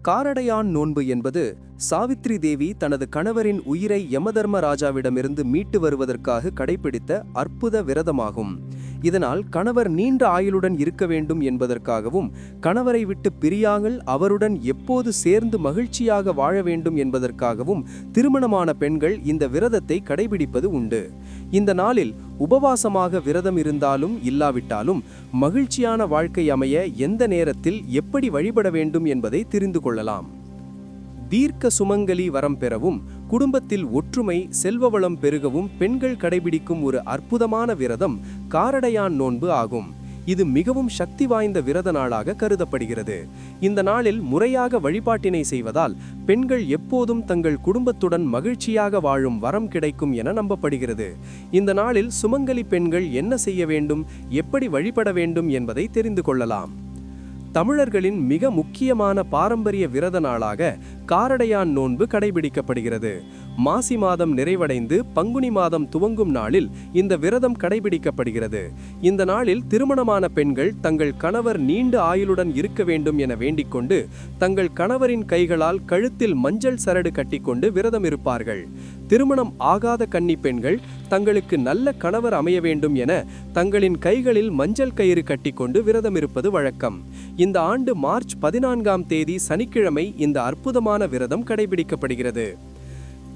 காரடையான் நோன்பு என்பது சாவித்ரி தேவி தனது கணவரின் உயிரை யமதர்மராஜாவிடமிருந்து மீட்டு வருவதற்காக கடைபிடித்த அற்புத விரதமாகும். இதனால் கணவர் நீண்ட ஆயுளுடன் இருக்க வேண்டும் என்பதற்காகவும், கணவரை விட்டு பிரியாமல் அவருடன் எப்போது சேர்ந்து மகிழ்ச்சியாக வாழ வேண்டும் என்பதற்காகவும் திருமணமான பெண்கள் இந்த விரதத்தை கடைபிடிப்பது உண்டு. இந்த நாளில் உபவாசமாக விரதம் இருந்தாலும் இல்லாவிட்டாலும் மகிழ்ச்சியான வாழ்க்கை அமைய எந்த நேரத்தில் எப்படி வழிபட வேண்டும் என்பதை தெரிந்து கொள்ளலாம். தீர்க்க சுமங்கலி வரம் பெறவும், குடும்பத்தில் ஒற்றுமை செல்வ வளம் பெருகவும் பெண்கள் கடைபிடிக்கும் ஒரு அற்புதமான விரதம் காரடையான் நோன்பு ஆகும். இது மிகவும் சக்தி வாய்ந்த விரத நாளாக கருதப்படுகிறது. இந்த நாளில் முறையாக வழிபாட்டினை செய்வதால் பெண்கள் எப்போதும் தங்கள் குடும்பத்துடன் மகிழ்ச்சியாக வாழும் வரம் கிடைக்கும் என நம்பப்படுகிறது. இந்த நாளில் சுமங்கலி பெண்கள் என்ன செய்ய வேண்டும், எப்படி வழிபட வேண்டும் என்பதை தெரிந்து கொள்ளலாம். தமிழர்களின் மிக முக்கியமான பாரம்பரிய விரத நாளாக காரடையான் நோன்பு கடைபிடிக்கப்படுகிறது. மாசி மாதம் நிறைவடைந்து பங்குனி மாதம் துவங்கும் நாளில் இந்த விரதம் கடைபிடிக்கப்படுகிறது. இந்த நாளில் திருமணமான பெண்கள் தங்கள் கணவர் நீண்ட ஆயுளுடன் இருக்க வேண்டும் என வேண்டிக்கொண்டு தங்கள் கணவரின் கைகளால் கழுத்தில் மஞ்சள் சரடு கட்டிக்கொண்டு விரதம் இருப்பார்கள். திருமணம் ஆகாத கன்னி பெண்கள் தங்களுக்கு நல்ல கணவர் அமைய வேண்டும் என தங்களின் கைகளில் மஞ்சள் கயிறு கட்டிக்கொண்டு விரதம் இருப்பது வழக்கம். இந்த ஆண்டு மார்ச் 14ஆம் தேதி சனிக்கிழமை இந்த அற்புதமான விரதம் கடைபிடிக்கப்படுகிறது.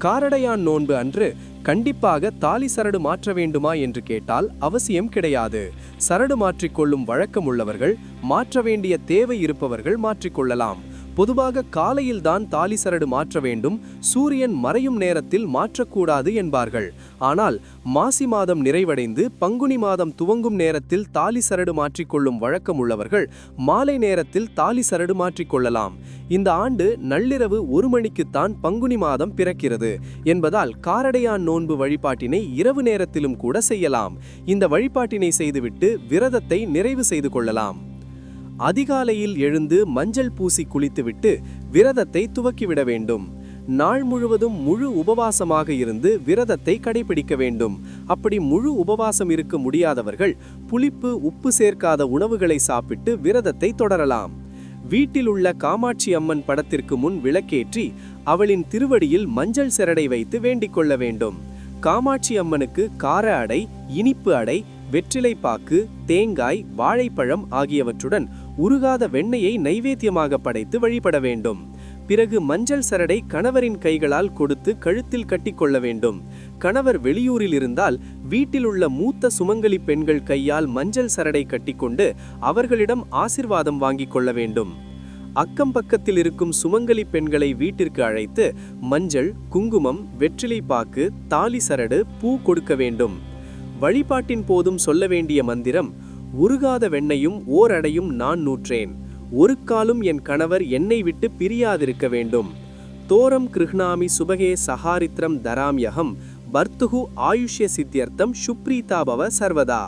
காரடையான் நோன்பு அன்று கண்டிப்பாக தாலி சரடு மாற்ற வேண்டுமா என்று கேட்டால் அவசியம் கிடையாது. சரடு மாற்றிக்கொள்ளும் வழக்கம் உள்ளவர்கள், மாற்ற வேண்டிய தேவை இருப்பவர்கள் மாற்றிக்கொள்ளலாம். பொதுவாக காலையில் தான் தாலி சரடு மாற்ற வேண்டும், சூரியன் மறையும் நேரத்தில் மாற்றக்கூடாது என்பார்கள். ஆனால் மாசி மாதம் நிறைவடைந்து பங்குனி மாதம் துவங்கும் நேரத்தில் தாலி சரடு மாற்றிக்கொள்ளும் வழக்கம் உள்ளவர்கள் மாலை நேரத்தில் தாலி சரடு மாற்றிக்கொள்ளலாம். இந்த ஆண்டு நள்ளிரவு 1 மணிக்குத்தான் பங்குனி மாதம் பிறக்கிறது என்பதால் காரடையான் நோன்பு வழிபாட்டினை இரவு நேரத்திலும் கூட செய்யலாம். இந்த வழிபாட்டினை செய்துவிட்டு விரதத்தை நிறைவு செய்து கொள்ளலாம். அதிகாலையில் எழுந்து மஞ்சள் பூசி குளித்துவிட்டு விரதத்தை துவக்கிவிட வேண்டும். நாள் முழுவதும் முழு உபவாசமாக இருந்து விரதத்தை கடைபிடிக்க வேண்டும். அப்படி முழு உபவாசம் இருக்க முடியாதவர்கள் புளிப்பு உப்பு சேர்க்காத உணவுகளை சாப்பிட்டு விரதத்தை தொடரலாம். வீட்டில் உள்ள காமாட்சி அம்மன் படத்திற்கு முன் விளக்கேற்றி அவளின் திருவடியில் மஞ்சள் சரடை வைத்து வேண்டிக் கொள்ள வேண்டும். காமாட்சி அம்மனுக்கு கார அடை, இனிப்பு அடை, வெற்றிலை பாக்கு, தேங்காய், வாழைப்பழம் ஆகியவற்றுடன் உருகாத வெண்ணெயை நைவேத்தியமாக படைத்து வழிபட வேண்டும். பிறகு மஞ்சள் சரடை கணவரின் கைகளால் கொடுத்து கழுத்தில் கட்டிக்கொள்ள வேண்டும். கணவர் வெளியூரில் இருந்தால் வீட்டில் உள்ள மூத்த சுமங்கலி பெண்கள் கையால் மஞ்சள் சரடை கட்டிக்கொண்டு அவர்களிடம் ஆசிர்வாதம் வாங்கிக் கொள்ள வேண்டும். அக்கம் பக்கத்தில் இருக்கும் சுமங்கலி பெண்களை வீட்டிற்கு அழைத்து மஞ்சள், குங்குமம், வெற்றிலை பாக்கு, தாலி சரடு, பூ கொடுக்க வேண்டும். வழிபாட்டின் போதும் சொல்ல வேண்டிய மந்திரம்: உருகாத வெண்ணையும் ஓர் அடையும் நான் நூற்றேன், ஒரு காலும் என் கணவர் என்னை விட்டு பிரியாதிருக்க வேண்டும். தோரம் கிருஹ்ணாமி சுபகே சஹாரித்ரம் தராம்யகம் பர்த்துகு ஆயுஷ்ய சித்தியர்த்தம் சுப்ரீதாபவ சர்வதா.